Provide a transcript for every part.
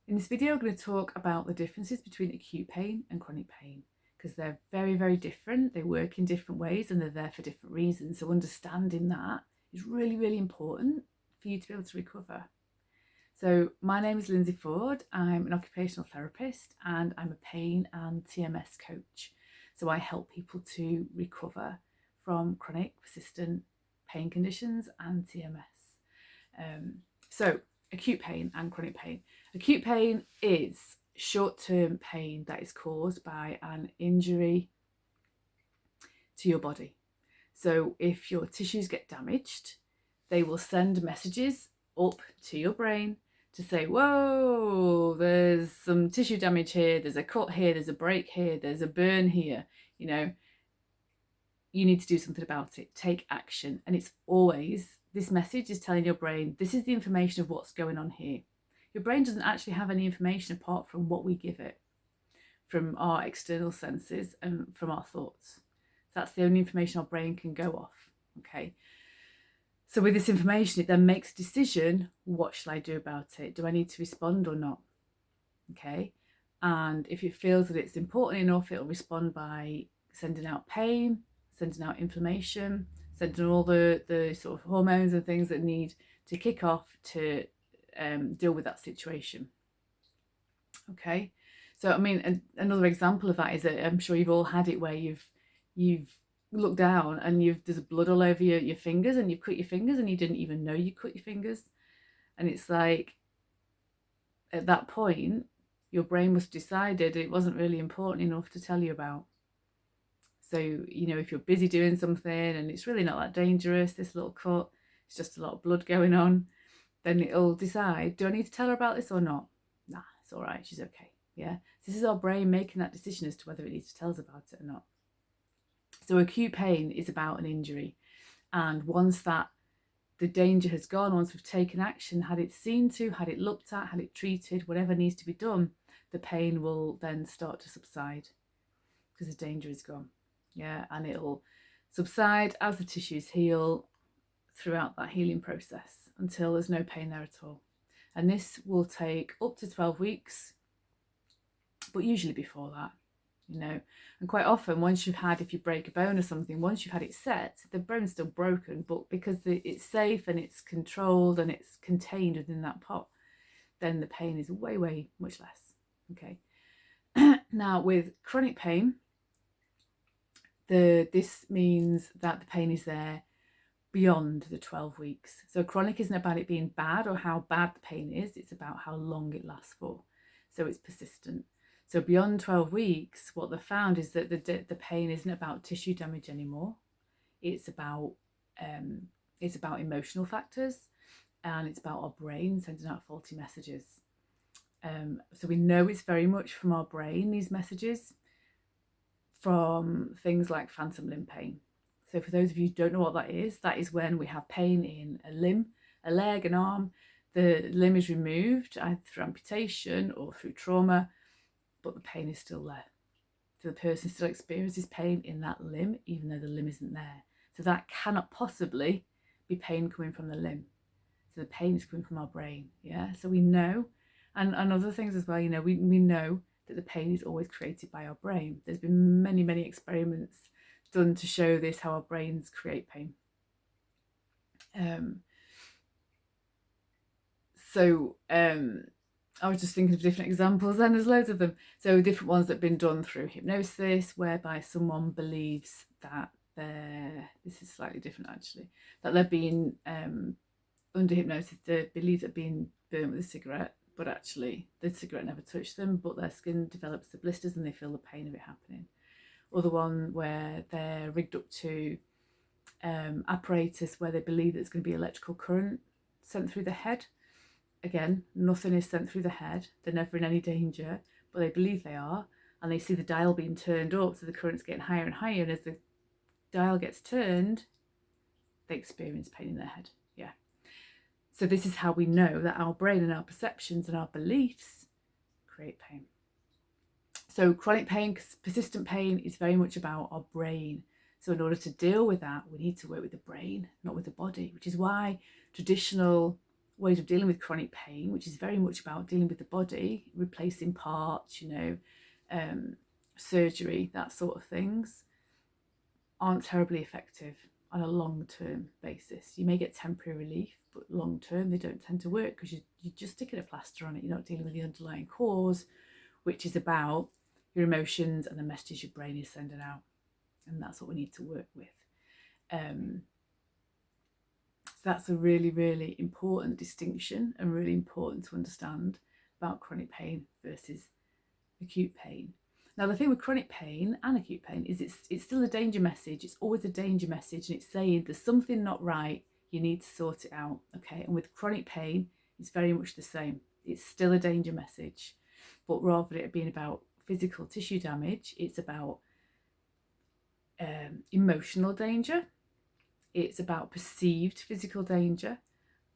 In this video, I'm going to talk about the differences between acute pain and chronic pain, because they're very, very different. They work in different ways and they're there for different reasons. So understanding that is really, really important for you to be able to recover. So my name is Lindsey Ford. I'm an occupational therapist and I'm a pain and TMS coach. So I help people to recover from chronic persistent pain conditions and TMS. So acute pain and chronic pain. Acute pain is short-term pain that is caused by an injury to your body. So if your tissues get damaged, they will send messages up to your brain to say, whoa, there's some tissue damage here, there's a cut here, there's a break here, there's a burn here, you know, you need to do something about it, take action. And it's always, this message is telling your brain, this is the information of what's going on here. Your brain doesn't actually have any information apart from what we give it, from our external senses and from our thoughts. That's the only information our brain can go off, okay? So with this information, it then makes a decision, what shall I do about it? Do I need to respond or not? Okay, and if it feels that it's important enough, it'll respond by sending out pain, sending out inflammation, sending all the sort of hormones and things that need to kick off to deal with that situation. Okay, so I mean, another example of that is that I'm sure you've all had it where you've looked down and there's blood all over your fingers and you've cut your fingers and you didn't even know you cut your fingers. And it's like, at that point, your brain must have decided it wasn't really important enough to tell you about. So, you know, if you're busy doing something and it's really not that dangerous, this little cut, it's just a lot of blood going on, then it'll decide, do I need to tell her about this or not? Nah, it's all right, she's okay. Yeah, so this is our brain making that decision as to whether it needs to tell us about it or not. So acute pain is about an injury. And once that the danger has gone, once we've taken action, had it seen to, had it looked at, had it treated, whatever needs to be done, the pain will then start to subside because the danger is gone. Yeah, and it'll subside as the tissues heal throughout that healing process until there's no pain there at all. And this will take up to 12 weeks, but usually before that. You know, and quite often once you've had, if you break a bone or something, once you've had it set, the bone's still broken, but because it's safe and it's controlled and it's contained within that pot, then the pain is way, way much less. Okay. Now with chronic pain, this means that the pain is there beyond the 12 weeks. So chronic isn't about it being bad or how bad the pain is, it's about how long it lasts for. So it's persistent. So beyond 12 weeks, what they've found is that the pain isn't about tissue damage anymore. It's about emotional factors, and it's about our brain sending out faulty messages. So we know it's very much from our brain, these messages, from things like phantom limb pain. So for those of you who don't know what that is when we have pain in a limb, a leg, an arm. The limb is removed either through amputation or through trauma, but the pain is still there. So the person still experiences pain in that limb, even though the limb isn't there. So that cannot possibly be pain coming from the limb. So the pain is coming from our brain, yeah? So we know, and other things as well, you know, we know that the pain is always created by our brain. There's been many, many experiments done to show this, how our brains create pain. I was just thinking of different examples, and there's loads of them. So different ones that have been done through hypnosis, whereby someone believes that this is slightly different actually, that they're being under hypnosis, they believe they're being burnt with a cigarette, but actually the cigarette never touched them, but their skin develops the blisters and they feel the pain of it happening. Other one where they're rigged up to apparatus where they believe there's going to be electrical current sent through the head. Again, nothing is sent through the head. They're never in any danger, but they believe they are. And they see the dial being turned up, so the current's getting higher and higher. And as the dial gets turned, they experience pain in their head. Yeah. So this is how we know that our brain and our perceptions and our beliefs create pain. So chronic pain, persistent pain, is very much about our brain. So in order to deal with that, we need to work with the brain, not with the body, which is why traditional ways of dealing with chronic pain, which is very much about dealing with the body, replacing parts, surgery, that sort of things, aren't terribly effective on a long-term basis. You may get temporary relief, but long-term they don't tend to work because you're just sticking a plaster on it. You're not dealing with the underlying cause, which is about your emotions and the messages your brain is sending out. And that's what we need to work with. So that's a really, really important distinction and really important to understand about chronic pain versus acute pain. Now, the thing with chronic pain and acute pain is it's still a danger message. It's always a danger message, and it's saying there's something not right. You need to sort it out, okay? And with chronic pain, it's very much the same. It's still a danger message, but rather than it being about physical tissue damage, it's about emotional danger. It's about perceived physical danger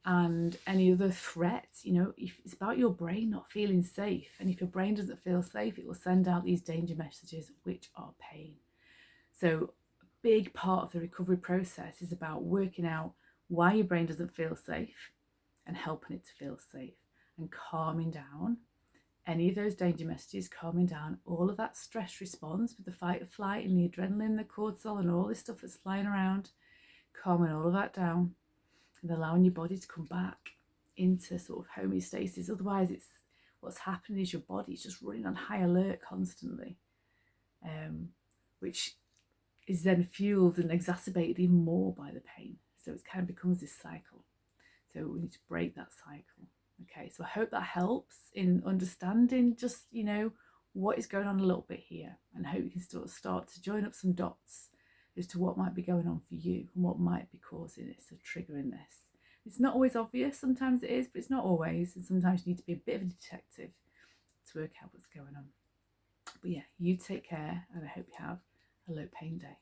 and any other threat. If it's about your brain not feeling safe, and if your brain doesn't feel safe, it will send out these danger messages, which are pain. So a big part of the recovery process is about working out why your brain doesn't feel safe and helping it to feel safe and calming down any of those danger messages, calming down all of that stress response with the fight or flight and the adrenaline, the cortisol and all this stuff that's flying around, calming all of that down and allowing your body to come back into sort of homeostasis. Otherwise, what's happening is your body's just running on high alert constantly, which is then fueled and exacerbated even more by the pain. So it kind of becomes this cycle. So we need to break that cycle. Okay, so I hope that helps in understanding just, what is going on a little bit here, and I hope you can start to join up some dots as to what might be going on for you and what might be causing this or triggering this. It's not always obvious. Sometimes it is, but it's not always. And sometimes you need to be a bit of a detective to work out what's going on. But yeah, you take care, and I hope you have a low pain day.